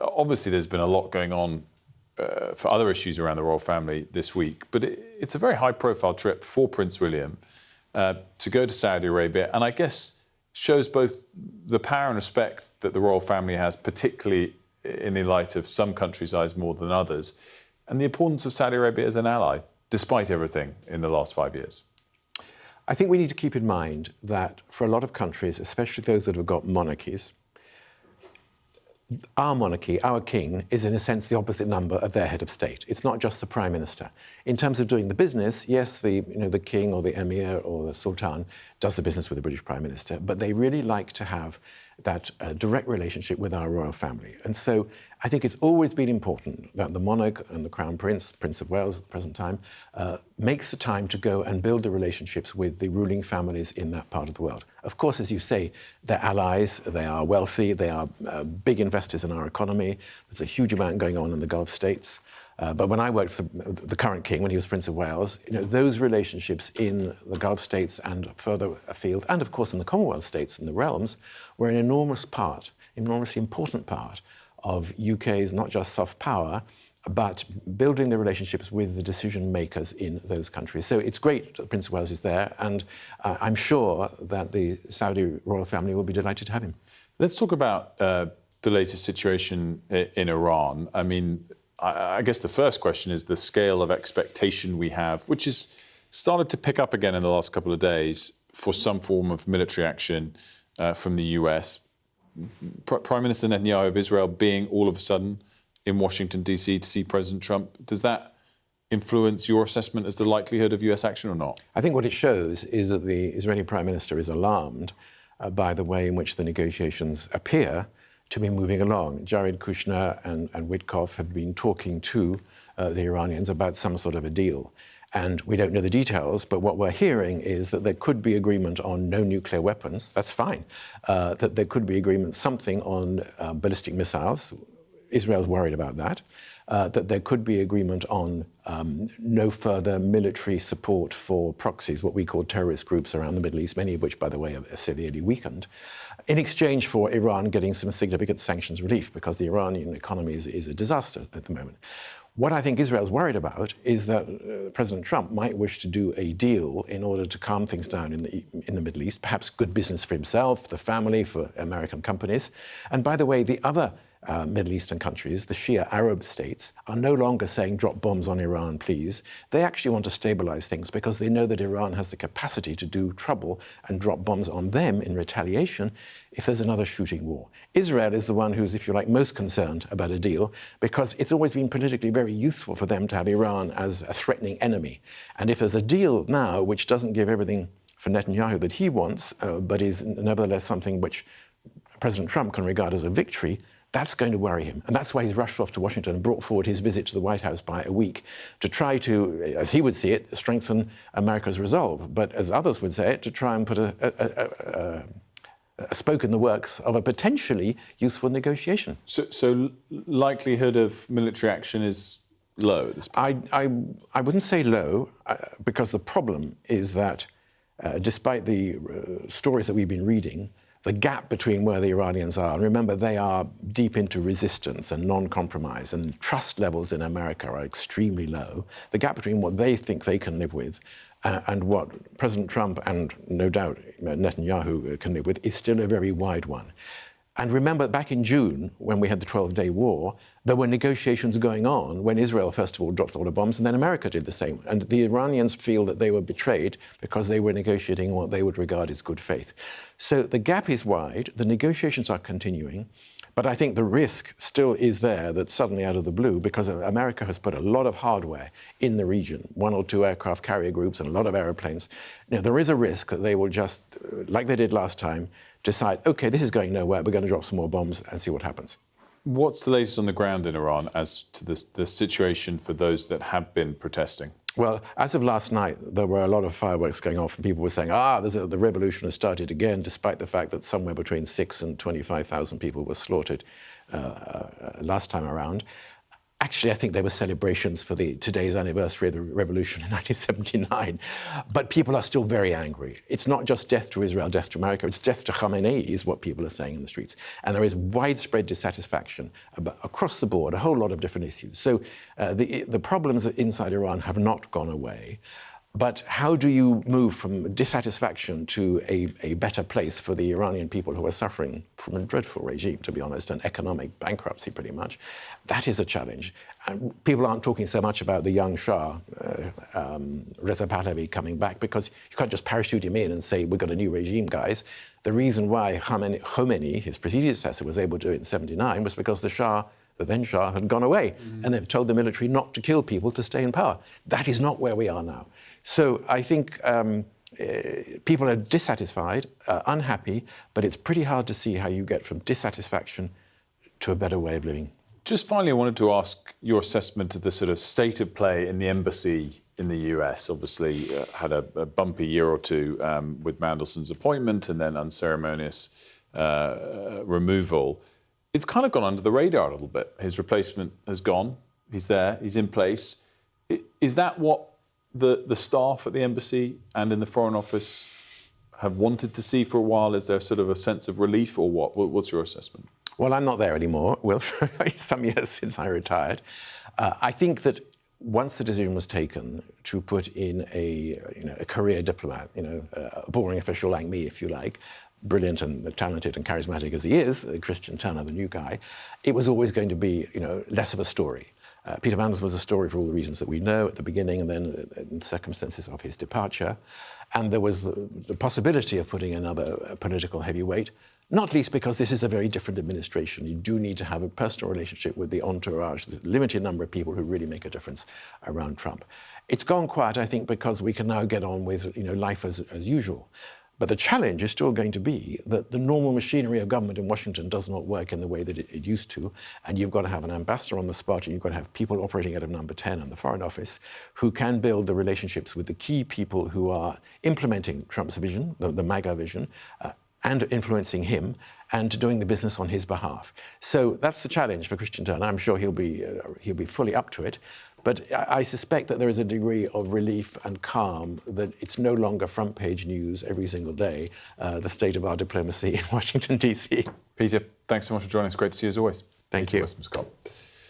Obviously, there's been a lot going on for other issues around the royal family this week, but it's a very high-profile trip for Prince William to go to Saudi Arabia, and I guess shows both the power and respect that the royal family has, particularly in the light of some countries' eyes more than others, and the importance of Saudi Arabia as an ally, despite everything in the last 5 years. I think we need to keep in mind that for a lot of countries, especially those that have got monarchies, our monarchy, our king, is in a sense the opposite number of their head of state. It's not just the prime minister. In terms of doing the business, yes, the king or the emir or the sultan does the business with the British prime minister, but they really like to have that direct relationship with our royal family. And so I think it's always been important that the monarch and the crown prince, Prince of Wales at the present time, makes the time to go and build the relationships with the ruling families in that part of the world. Of course, as you say, they're allies, they are wealthy, they are big investors in our economy. There's a huge amount going on in the Gulf states. But when I worked for the current king, when he was Prince of Wales, those relationships in the Gulf states and further afield, and of course in the Commonwealth states and the realms, were an enormously important part of UK's not just soft power, but building the relationships with the decision makers in those countries. So it's great that Prince of Wales is there, and I'm sure that the Saudi royal family will be delighted to have him. Let's talk about the latest situation in Iran. I mean, I guess the first question is the scale of expectation we have, which has started to pick up again in the last couple of days for some form of military action from the US. Prime Minister Netanyahu of Israel being all of a sudden in Washington, D.C. to see President Trump. Does that influence your assessment as the likelihood of US action or not? I think what it shows is that the Israeli Prime Minister is alarmed by the way in which the negotiations appear to be moving along. Jared Kushner and Witkoff have been talking to the Iranians about some sort of a deal. And we don't know the details, but what we're hearing is that there could be agreement on no nuclear weapons. That's fine. That there could be agreement, something on ballistic missiles. Israel's worried about that. That there could be agreement on no further military support for proxies, what we call terrorist groups around the Middle East, many of which, by the way, are severely weakened, in exchange for Iran getting some significant sanctions relief, because the Iranian economy is a disaster at the moment. What I think Israel's worried about is that President Trump might wish to do a deal in order to calm things down in the Middle East, perhaps good business for himself, the family, for American companies. And by the way, the other Middle Eastern countries, the Shia Arab states, are no longer saying drop bombs on Iran, please. They actually want to stabilize things because they know that Iran has the capacity to do trouble and drop bombs on them in retaliation if there's another shooting war. Israel is the one who's, if you like, most concerned about a deal because it's always been politically very useful for them to have Iran as a threatening enemy. And if there's a deal now which doesn't give everything for Netanyahu that he wants, but is nevertheless something which President Trump can regard as a victory, that's going to worry him. And that's why he's rushed off to Washington and brought forward his visit to the White House by a week to try to, as he would see it, strengthen America's resolve. But as others would say it, to try and put a spoke in the works of a potentially useful negotiation. So likelihood of military action is low at this point? I wouldn't say low, because the problem is that despite the stories that we've been reading, the gap between where the Iranians are, and remember they are deep into resistance and non-compromise, and trust levels in America are extremely low, the gap between what they think they can live with and what President Trump and no doubt Netanyahu can live with is still a very wide one. And remember, back in June, when we had the 12-day war, there were negotiations going on when Israel, first of all, dropped all the bombs, and then America did the same. And the Iranians feel that they were betrayed because they were negotiating what they would regard as good faith. So the gap is wide, the negotiations are continuing, but I think the risk still is there that suddenly out of the blue, because America has put a lot of hardware in the region, 1 or 2 aircraft carrier groups and a lot of airplanes, there is a risk that they will just, like they did last time, decide, OK, this is going nowhere, we're going to drop some more bombs and see what happens. What's the latest on the ground in Iran as to the situation for those that have been protesting? Well, as of last night, there were a lot of fireworks going off, and people were saying, the revolution has started again, despite the fact that somewhere between 6,000 and 25,000 people were slaughtered last time around. I Actually, I think they were celebrations for today's anniversary of the revolution in 1979. But people are still very angry. It's not just death to Israel, death to America, it's death to Khamenei is what people are saying in the streets. And there is widespread dissatisfaction across the board, a whole lot of different issues. So the problems inside Iran have not gone away. But how do you move from dissatisfaction to a better place for the Iranian people who are suffering from a dreadful regime, to be honest, and economic bankruptcy pretty much? That is a challenge. And people aren't talking so much about the young Shah, Reza Pahlavi, coming back, because you can't just parachute him in and say, we've got a new regime, guys. The reason why Khomeini, his predecessor, was able to do it in 79 was because the then Shah, had gone away, and they've told the military not to kill people to stay in power. That is not where we are now. So I think people are dissatisfied, unhappy, but it's pretty hard to see how you get from dissatisfaction to a better way of living. Just finally, I wanted to ask your assessment of the sort of state of play in the embassy in the US. Obviously, had a bumpy year or two with Mandelson's appointment and then unceremonious removal. It's kind of gone under the radar a little bit. His replacement has gone. He's there. He's in place. Is that what the staff at the embassy and in the Foreign Office have wanted to see for a while? Is there sort of a sense of relief or what? What's your assessment? Well, I'm not there anymore. Well, for some years since I retired. I think that once the decision was taken to put in a career diplomat, a boring official like me, if you like, brilliant and talented and charismatic as he is, Christian Turner, the new guy, it was always going to be, less of a story. Peter Mandelson was a story for all the reasons that we know at the beginning and then in the circumstances of his departure. And there was the possibility of putting another political heavyweight, not least because this is a very different administration. You do need to have a personal relationship with the entourage, the limited number of people who really make a difference around Trump. It's gone quiet, I think, because we can now get on with life as usual. But the challenge is still going to be that the normal machinery of government in Washington does not work in the way that it used to. And you've got to have an ambassador on the spot, and you've got to have people operating out of number 10 in the Foreign Office who can build the relationships with the key people who are implementing Trump's vision, the MAGA vision, and influencing him and doing the business on his behalf. So that's the challenge for Christian Turner. I'm sure he'll be fully up to it. But I suspect that there is a degree of relief and calm that it's no longer front page news every single day, the state of our diplomacy in Washington, D.C. Peter, thanks so much for joining us. Great to see you as always. Thank you. Peter Westmacott.